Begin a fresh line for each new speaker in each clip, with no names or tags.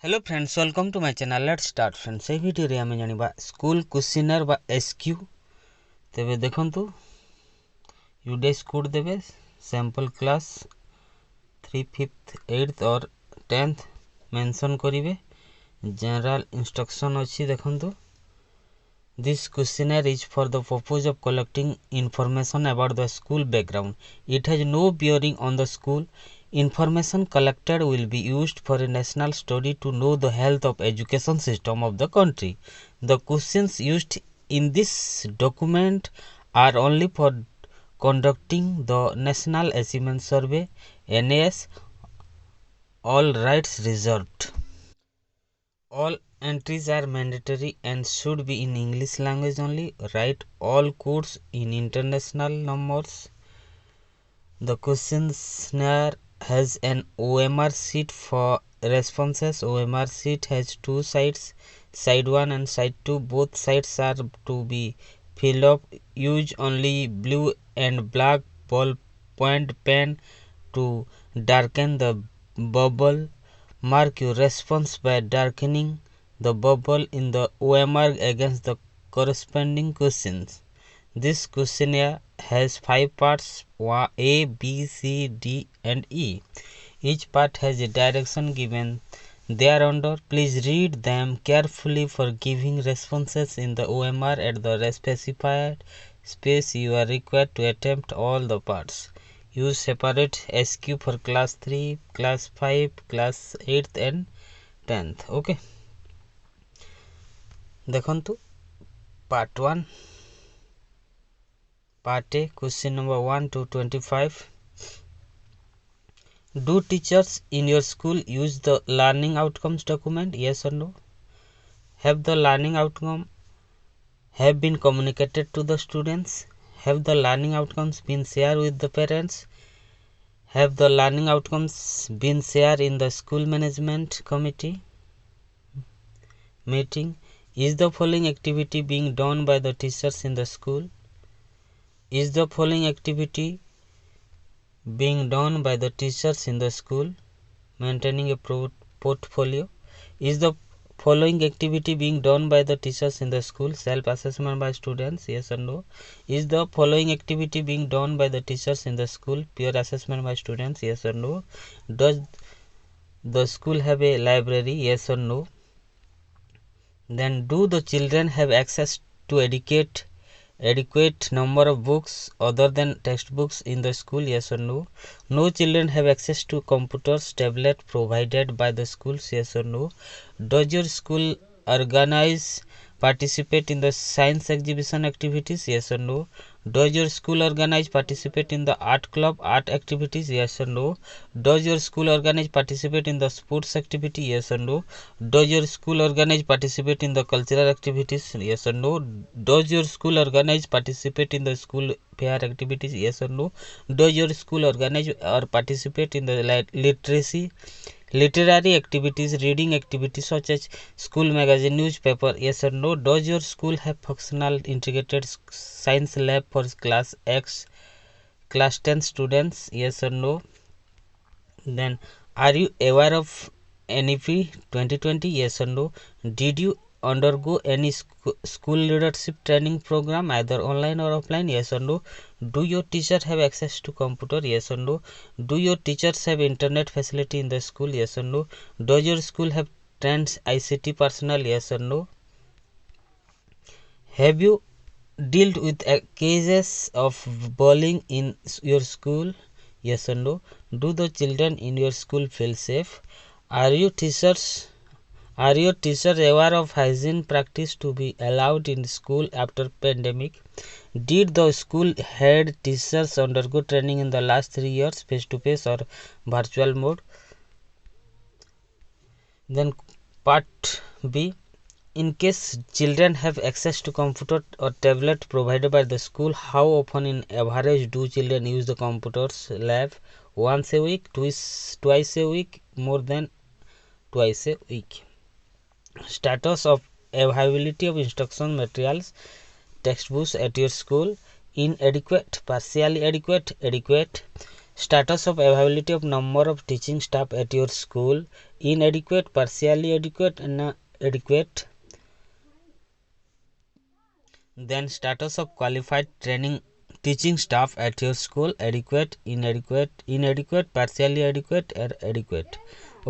Hello friends, welcome to my channel. Let's start friends. ए video रे आमे जानिबा स्कूल क्वेश्चनर बा एसक्यू। तेबे देखंतु यूडेस कोड देबे सैंपल क्लास 3 5th 8th और 10th मेंशन करिवे। जनरल इंस्ट्रक्शन अछि देखंतु। This questionnaire is for the purpose of collecting information about the school background. It has no bearing on the school. Information collected will be used for a national study to know the health of education system of the country. The questions used in this document are only for conducting the National Achievement Survey (NAS). All rights reserved. All entries are mandatory and should be in English language only. Write all codes in international numbers. The questionnaire has an OMR sheet for responses. OMR sheet has two sides, side 1 and side 2. Both sides are to be filled up. Use only blue and black ballpoint pen to darken the bubble. Mark your response by darkening the bubble in the OMR against the corresponding questions. This questionnaire has 5 parts: A, B, C, D and E. Each part has a direction given thereunder. Please read them carefully for giving responses in the OMR at the specified space. You are required to attempt all the parts. Use separate SQ for class 3, class 5, class 8th and 10th. Okay. देखंतु part 1, part A, question number 1 to 25. Do teachers in your school use the learning outcomes document? Yes or no? Have the learning outcome have been communicated to the students? Have the learning outcomes been shared with the parents? Have the learning outcomes been shared in the school management committee meeting? Is the following activity being done by the teachers in the school? Is the following activity being done by the teachers in the school? Maintaining a portfolio. Is the following activity being done by the teachers in the school? Self-assessment by students. Yes or no? Is the following activity being done by the teachers in the school? Peer assessment by students. Yes or no? Does the school have a library? Yes or no? Then, do the children have access to adequate number of books other than textbooks in the school? Yes or no? No children have access to computers, tablet provided by the schools? Yes or no? Does your school participate in the science exhibition activities? Yes or no? Does your school participate in the art club art activities? Yes or no? Does your school participate in the sports activity? Yes or no? Does your school participate in the cultural activities? Yes or no? Does your school participate in the school fair activities? Yes or no? Does your school or participate in the literary activities, reading activities such as school magazine, newspaper? Yes or no? Does your school have functional integrated science lab for class 10 students? Yes or no? Then, are you aware of NEP 2020? Yes or no? Did you undergo any school leadership training program, either online or offline? Yes or no? Do your teacher have access to computer? Yes or no? Do your teachers have internet facility in the school? Yes or no? Does your school have trained ICT personnel? Yes or no? Have you dealt with cases of bullying in your school? Yes or no? Do the children in your school feel safe? Are your teachers aware of hygiene practice to be allowed in school after pandemic? Did the school head teachers undergo training in the last 3 years, face to face or virtual mode? Then part B, in case children have access to computer or tablet provided by the school, how often in average do children use the computers lab? Once a week, twice a week, more than twice a week. Status of availability of instruction materials, textbooks at your school: inadequate, partially adequate, adequate. Status of availability of number of teaching staff at your school: inadequate, partially adequate, and adequate. Then status of qualified training teaching staff at your school: adequate, inadequate, partially adequate, or adequate.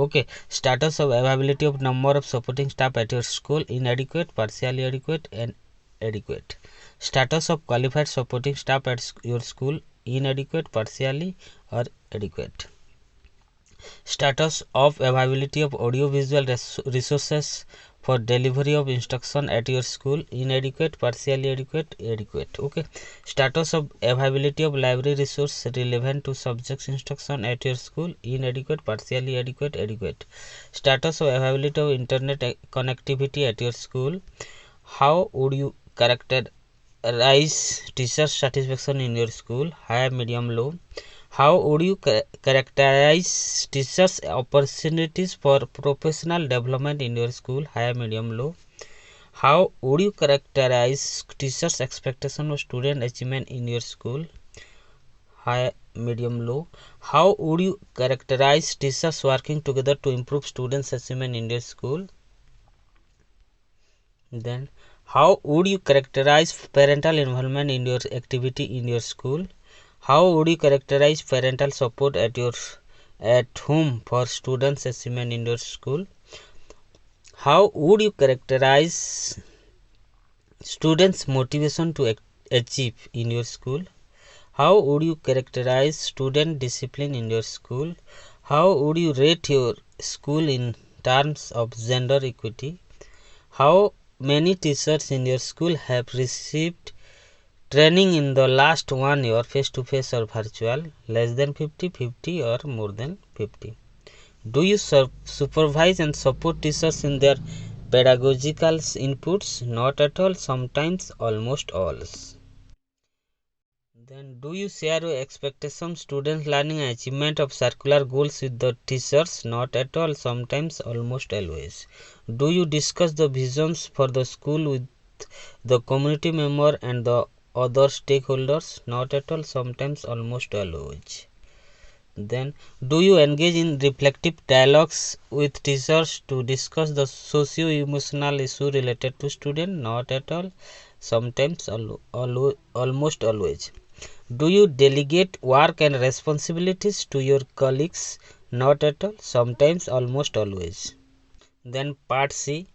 Okay. Status of availability of number of supporting staff at your school: inadequate, partially adequate, and adequate. Status of qualified supporting staff at your school: inadequate, partially, or adequate. Status of availability of audiovisual resources for delivery of instruction at your school: inadequate, partially adequate, adequate. Okay. Status of availability of library resource relevant to subjects instruction at your school: inadequate, partially adequate, adequate. Status of availability of internet connectivity at your school: how would you characterize teacher satisfaction in your school: high, medium, low. How would you characterize teachers' opportunities for professional development in your school: high, medium, low? How would you characterize teachers' expectation of student achievement in your school: high, medium, low? How would you characterize teachers working together to improve students' achievement in your school? Then, how would you characterize parental involvement in your activity in your school? How would you characterize parental support at home for students' achievement in your school? How would you characterize students' motivation to achieve in your school? How would you characterize student discipline in your school? How would you rate your school in terms of gender equity? How many teachers in your school have received training in the last 1 year, face-to-face or virtual? Less than 50, 50, or more than 50. Do you supervise and support teachers in their pedagogical inputs? Not at all, sometimes, almost all. Then, do you share your expectations, students' learning and achievement of circular goals with the teachers? Not at all, sometimes, almost always. Do you discuss the visions for the school with the community member and the other stakeholders? Not at all, sometimes, almost always. Then, do you engage in reflective dialogues with teachers to discuss the socio-emotional issue related to students? Not at all, sometimes, almost always. Do you delegate work and responsibilities to your colleagues? Not at all, sometimes, almost always. Then part C.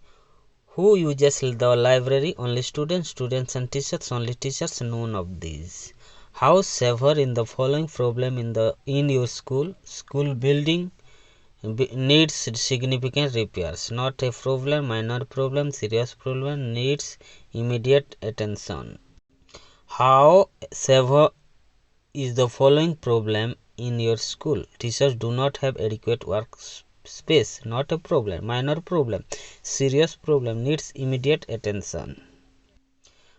Who uses the library? Only students, students and teachers, only teachers, none of these. How severe in the following problem in your school building needs significant repairs? Not a problem, minor problem, serious problem, needs immediate attention. How severe is the following problem in your school? Teachers do not have adequate work space. Not a problem, minor problem, serious problem, needs immediate attention.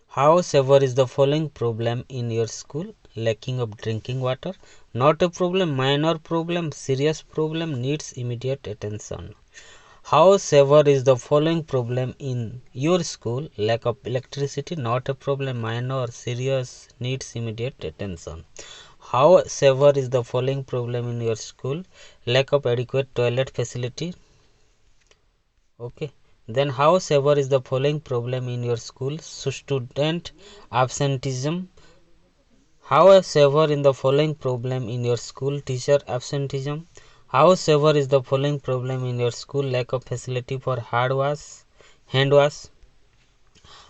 How severe is the following problem in your school? Lacking of drinking water. Not a problem, minor problem, serious problem, needs immediate attention. How severe is the following problem in your school? Lack of electricity. Not a problem, minor, serious, needs immediate attention. How severe is the following problem in your school? Lack of adequate toilet facility. Okay. Then how severe is the following problem in your school? Student absenteeism. How severe in the following problem in your school? Teacher absenteeism. How severe is the following problem in your school? Lack of facility for hand wash.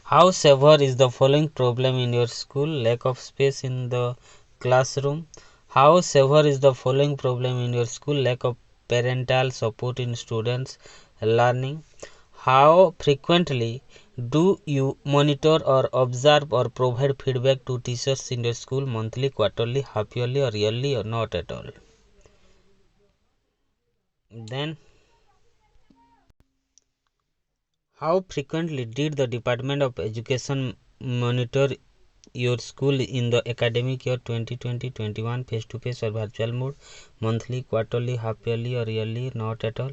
How severe is the following problem in your school? Lack of space in the classroom. How severe is the following problem in your school? Lack of parental support in students' learning. How frequently do you monitor or observe or provide feedback to teachers in your school? Monthly, quarterly, half yearly, or yearly, or not at all? Then, how frequently did the Department of Education monitor your school in the academic year 2020-21, face-to-face or virtual mode? Monthly, quarterly, half yearly, or yearly? Not at all.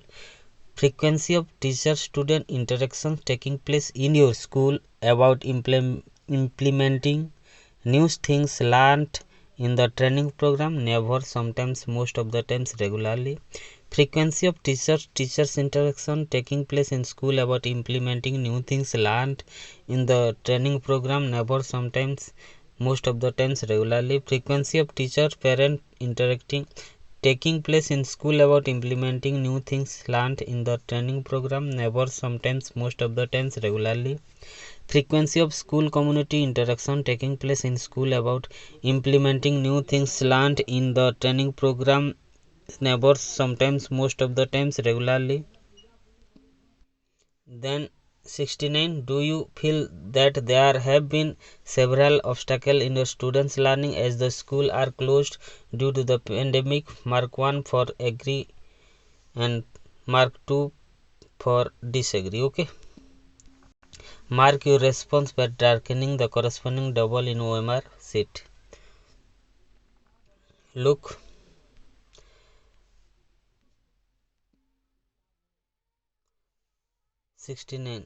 Frequency of teacher-student interactions taking place in your school about implementing new things learned in the training program, never, sometimes, most of the times, regularly. Frequency of teachers interaction taking place in school about implementing new things learned in the training program, never, sometimes, most of the times, regularly. Frequency of teacher parent interacting taking place in school about implementing new things learned in the training program, never, sometimes, most of the times, regularly. Frequency of school community interaction taking place in school about implementing new things learned in the training program, never, sometimes, most of the times, regularly. Then 69, do you feel that there have been several obstacles in your students learning as the school are closed due to the pandemic? Mark 1 for agree and mark 2 for disagree. Okay, mark your response by darkening the corresponding double in OMR sheet. Look, '69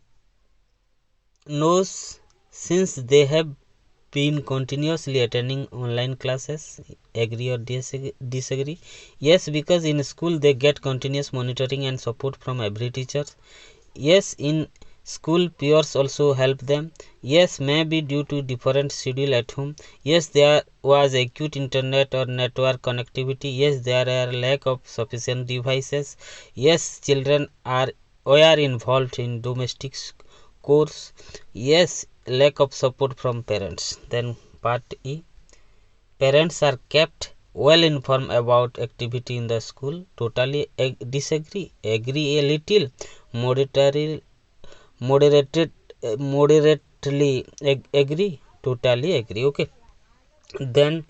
knows since they have been continuously attending online classes. Agree or disagree? Yes, because in school they get continuous monitoring and support from every teacher. Yes, in school peers also help them. Yes, maybe due to different schedule at home. Yes, there was acute internet or network connectivity. Yes, there are lack of sufficient devices. Yes, children were involved in domestic course. Yes, lack of support from parents. Then part E, parents are kept well informed about activity in the school. Totally disagree. Agree a little. Moderately moderately agree. Totally agree. Okay, then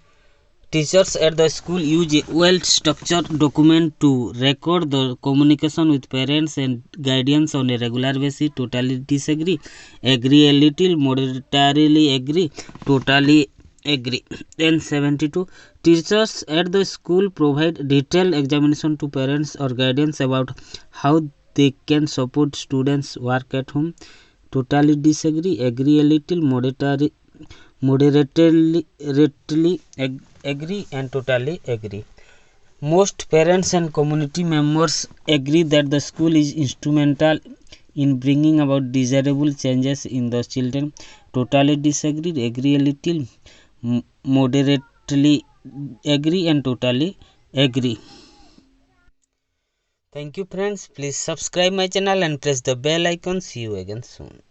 teachers at the school use a well structured document to record the communication with parents and guardians on a regular basis. Totally disagree. Agree a little. Moderately agree. Totally agree. Then 72, teachers at the school provide detailed examination to parents or guardians about how they can support students work at home. Totally disagree. Agree a little. Moderately agree and totally agree. Most parents and community members agree that the school is instrumental in bringing about desirable changes in the children. Totally disagree. Agree a little. Moderately agree and totally agree. Thank you friends. Please subscribe my channel and press the bell icon. See you again soon.